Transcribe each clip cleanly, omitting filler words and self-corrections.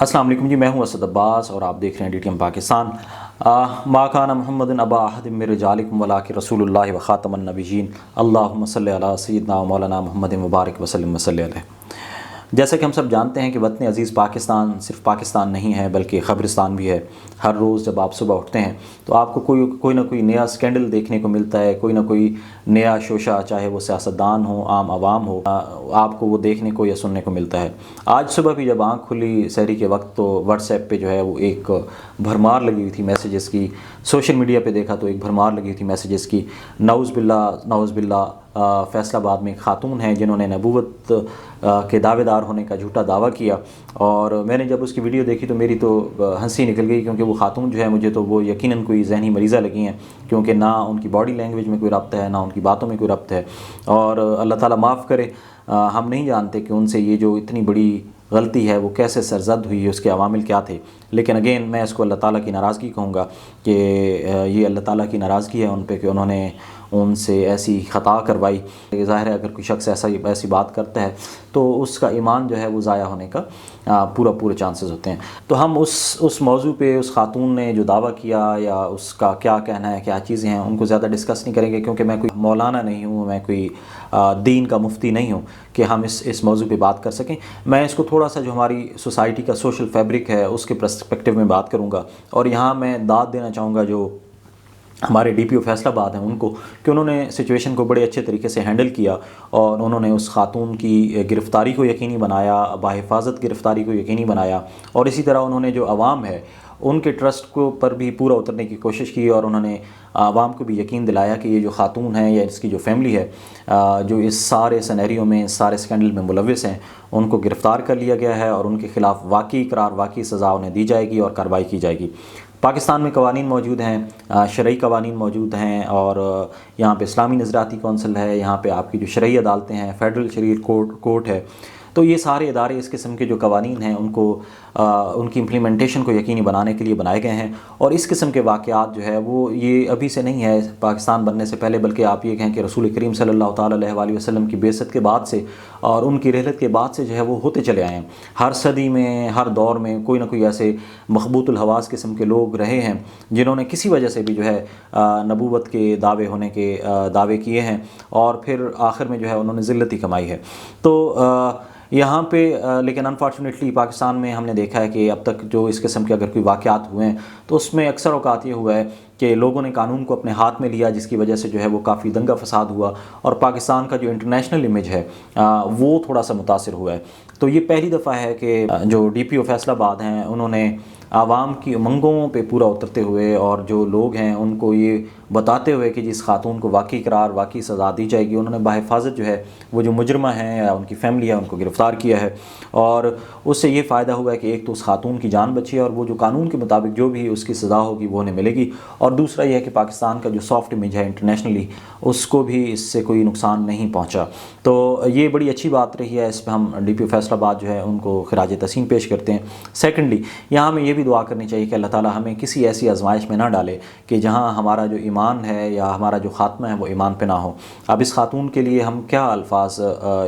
السلام علیکم جی، میں ہوں اسد عباس اور آپ دیکھ رہے ہیں ڈی ٹی ایم پاکستان۔ ما کان محمد ابا احد من رجالکم ولکن رسول اللہ و خاتم النبیین، اللہم صلی علی سیدنا و مولانا محمد مبارک وسلم وصلی علیہ۔ جیسا کہ ہم سب جانتے ہیں کہ وطن عزیز پاکستان صرف پاکستان نہیں ہے بلکہ خبرستان بھی ہے۔ ہر روز جب آپ صبح اٹھتے ہیں تو آپ کو کوئی نہ کوئی نیا سکینڈل دیکھنے کو ملتا ہے، کوئی نہ کوئی نیا شوشہ، چاہے وہ سیاستدان ہو، عام عوام ہو، آپ کو وہ دیکھنے کو یا سننے کو ملتا ہے۔ آج صبح بھی جب آنکھ کھلی سحری کے وقت تو واٹس ایپ پہ جو ہے وہ ایک بھرمار لگی ہوئی تھی میسیجز کی، سوشل میڈیا پہ دیکھا تو ایک بھرمار لگی ہوئی تھی میسیجز کی۔ نعوذ باللہ فیصل آباد میں ایک خاتون ہیں جنہوں نے نبوت کے دعوے دار ہونے کا جھوٹا دعویٰ کیا، اور میں نے جب اس کی ویڈیو دیکھی تو میری تو ہنسی نکل گئی، کیونکہ وہ خاتون جو ہے مجھے تو وہ یقیناً کوئی ذہنی مریضہ لگی ہیں، کیونکہ نہ ان کی باڈی لینگویج میں کوئی ربط ہے، نہ ان کی باتوں میں کوئی ربط ہے، اور اللہ تعالیٰ معاف کرے، ہم نہیں جانتے کہ ان سے یہ جو اتنی بڑی غلطی ہے وہ کیسے سرزد ہوئی، اس کے عوامل کیا تھے۔ لیکن اگین میں اس کو اللہ تعالیٰ کی ناراضگی کہوں گا کہ یہ اللہ تعالیٰ کی ناراضگی ہے ان پہ کہ انہوں نے ان سے ایسی خطا کروائی۔ ظاہر ہے اگر کوئی شخص ایسی بات کرتا ہے تو اس کا ایمان جو ہے وہ ضائع ہونے کا پورے چانسز ہوتے ہیں۔ تو ہم اس موضوع پہ اس خاتون نے جو دعویٰ کیا یا اس کا کیا کہنا ہے، کیا چیزیں ہیں، ان کو زیادہ ڈسکس نہیں کریں گے، کیونکہ میں کوئی مولانا نہیں ہوں، میں کوئی دین کا مفتی نہیں ہوں کہ ہم اس موضوع پہ بات کر سکیں۔ میں اس کو تھوڑا سا جو ہماری سوسائٹی کا سوشل فیبرک ہے اس کے پرسپیکٹیو میں بات کروں گا، اور یہاں میں داد دینا چاہوں گا جو ہمارے ڈی پی او فیصل آباد ہیں ان کو، کہ انہوں نے سچویشن کو بڑے اچھے طریقے سے ہینڈل کیا، اور انہوں نے اس خاتون کی گرفتاری کو یقینی بنایا، باحفاظت گرفتاری کو یقینی بنایا، اور اسی طرح انہوں نے جو عوام ہے ان کے ٹرسٹ کو پر بھی پورا اترنے کی کوشش کی، اور انہوں نے عوام کو بھی یقین دلایا کہ یہ جو خاتون ہے یا اس کی جو فیملی ہے جو اس سارے سینیریو میں، اس سارے سکینڈل میں ملوث ہیں، ان کو گرفتار کر لیا گیا ہے، اور ان کے خلاف واقعی اقرار، واقعی سزا انہیں دی جائے گی اور کارروائی کی جائے گی۔ پاکستان میں قوانین موجود ہیں، شرعی قوانین موجود ہیں، اور یہاں پہ اسلامی نظریاتی کونسل ہے، یہاں پہ آپ کی جو شرعی عدالتیں ہیں، فیڈرل شرعی کورٹ ہے، تو یہ سارے ادارے اس قسم کے جو قوانین ہیں ان کو ان کی امپلیمنٹیشن کو یقینی بنانے کے لیے بنائے گئے ہیں۔ اور اس قسم کے واقعات جو ہے وہ یہ ابھی سے نہیں ہے پاکستان بننے سے پہلے، بلکہ آپ یہ کہیں کہ رسول کریم صلی اللہ تعالیٰ علیہ وآلہ وسلم کی بعثت کے بعد سے اور ان کی رحلت کے بعد سے جو ہے وہ ہوتے چلے آئے ہیں۔ ہر صدی میں، ہر دور میں کوئی نہ کوئی ایسے مخبوط الحواس قسم کے لوگ رہے ہیں جنہوں نے کسی وجہ سے بھی جو ہے نبوت کے دعوے ہونے کے دعوے کیے ہیں، اور پھر آخر میں جو ہے انہوں نے ذلت ہی کمائی ہے۔ تو یہاں پہ لیکن انفارچونیٹلی پاکستان میں ہم نے دیکھا ہے کہ اب تک جو اس قسم کے اگر کوئی واقعات ہوئے ہیں تو اس میں اکثر اوقات یہ ہوا ہے کہ لوگوں نے قانون کو اپنے ہاتھ میں لیا، جس کی وجہ سے جو ہے وہ کافی دنگا فساد ہوا، اور پاکستان کا جو انٹرنیشنل امیج ہے وہ تھوڑا سا متاثر ہوا ہے۔ تو یہ پہلی دفعہ ہے کہ جو ڈی پی او فیصل آباد ہیں انہوں نے عوام کی امنگوں پہ پورا اترتے ہوئے، اور جو لوگ ہیں ان کو یہ بتاتے ہوئے کہ جس خاتون کو واقعی قرار، واقعی سزا دی جائے گی، انہوں نے باحفاظت جو ہے وہ جو مجرمہ ہیں یا ان کی فیملی ہے ان کو گرفتار کیا ہے، اور اس سے یہ فائدہ ہوا ہے کہ ایک تو اس خاتون کی جان بچی ہے، اور وہ جو قانون کے مطابق جو بھی اس کی سزا ہوگی وہ انہیں ملے گی، اور دوسرا یہ ہے کہ پاکستان کا جو سافٹ امیج ہے انٹرنیشنلی اس کو بھی اس سے کوئی نقصان نہیں پہنچا۔ تو یہ بڑی اچھی بات رہی ہے، اس پہ ہم ڈی پی او فیصل آباد جو ہے ان کو خراج تحسین پیش کرتے ہیں۔ سیکنڈلی یہاں ہمیں یہ بھی دعا کرنی چاہیے کہ اللہ تعالیٰ ہمیں کسی ایسی آزمائش میں نہ ڈالے کہ جہاں ہمارا جو ایمان ہے یا ہمارا جو خاتمہ ہے وہ ایمان پہ نہ ہو۔ اب اس خاتون کے لیے ہم کیا الفاظ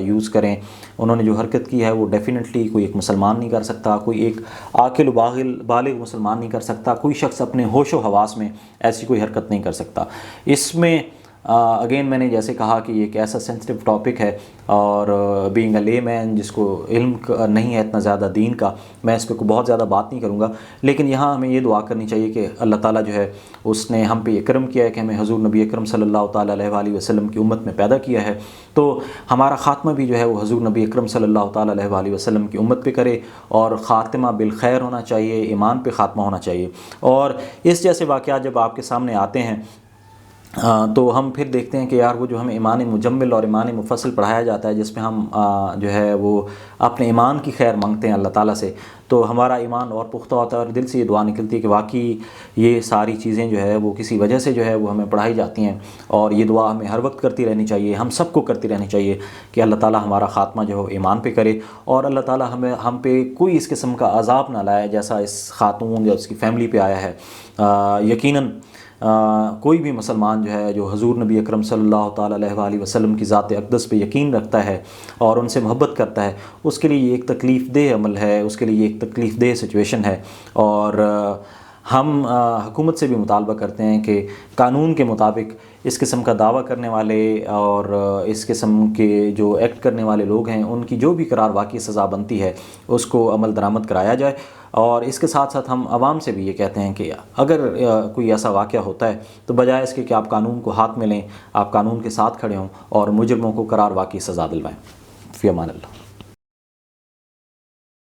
یوز کریں؟ انہوں نے جو حرکت کی ہے وہ ڈیفینیٹلی کوئی ایک مسلمان نہیں کر سکتا، کوئی ایک عاقل و بالغ مسلمان نہیں کر سکتا، کوئی شخص اپنے ہوش و حواس میں ایسی کوئی حرکت نہیں کر سکتا۔ اس میں اگین میں نے جیسے کہا کہ یہ ایک ایسا سینسٹیو ٹاپک ہے، اور بینگ اے لے مین جس کو علم نہیں ہے اتنا زیادہ دین کا، میں اس پہ بہت زیادہ بات نہیں کروں گا، لیکن یہاں ہمیں یہ دعا کرنی چاہیے کہ اللہ تعالیٰ جو ہے اس نے ہم پہ یہ کرم کیا ہے کہ ہمیں حضور نبی اکرم صلی اللہ تعالیٰ علیہ وآلہ وسلم کی امت میں پیدا کیا ہے، تو ہمارا خاتمہ بھی جو ہے وہ حضور نبی اکرم صلی اللہ تعالیٰ علیہ وآلہ وسلم کی امت پہ کرے، اور خاتمہ بالخیر ہونا چاہیے، ایمان پہ خاتمہ ہونا چاہیے۔ اور اس جیسے واقعات جب آپ کے سامنے آتے ہیں تو ہم پھر دیکھتے ہیں کہ یار وہ جو ہمیں ایمان مجمل اور ایمان مفصل پڑھایا جاتا ہے، جس میں ہم جو ہے وہ اپنے ایمان کی خیر مانگتے ہیں اللہ تعالیٰ سے، تو ہمارا ایمان اور پختہ ہوتا ہے، اور دل سے یہ دعا نکلتی ہے کہ واقعی یہ ساری چیزیں جو ہے وہ کسی وجہ سے جو ہے وہ ہمیں پڑھائی جاتی ہیں، اور یہ دعا ہمیں ہر وقت کرتی رہنی چاہیے، ہم سب کو کرتی رہنی چاہیے کہ اللہ تعالیٰ ہمارا خاتمہ جو ہے ایمان پہ کرے، اور اللہ تعالیٰ ہم پہ کوئی اس قسم کا عذاب نہ لائے جیسا اس خاتون یا اس کی فیملی پہ آیا ہے۔ یقیناً کوئی بھی مسلمان جو ہے جو حضور نبی اکرم صلی اللہ تعالیٰ علیہ وآلہ وسلم کی ذات اقدس پہ یقین رکھتا ہے اور ان سے محبت کرتا ہے، اس کے لیے یہ ایک تکلیف دہ عمل ہے، اس کے لیے یہ ایک تکلیف دہ سچویشن ہے۔ اور ہم حکومت سے بھی مطالبہ کرتے ہیں کہ قانون کے مطابق اس قسم کا دعویٰ کرنے والے اور اس قسم کے جو ایکٹ کرنے والے لوگ ہیں ان کی جو بھی قرار واقعی سزا بنتی ہے اس کو عمل درآمد کرایا جائے۔ اور اس کے ساتھ ساتھ ہم عوام سے بھی یہ کہتے ہیں کہ اگر کوئی ایسا واقعہ ہوتا ہے تو بجائے اس کے کہ آپ قانون کو ہاتھ میں لیں، آپ قانون کے ساتھ کھڑے ہوں اور مجرموں کو قرار واقعی سزا دلوائیں۔ فی امان اللہ۔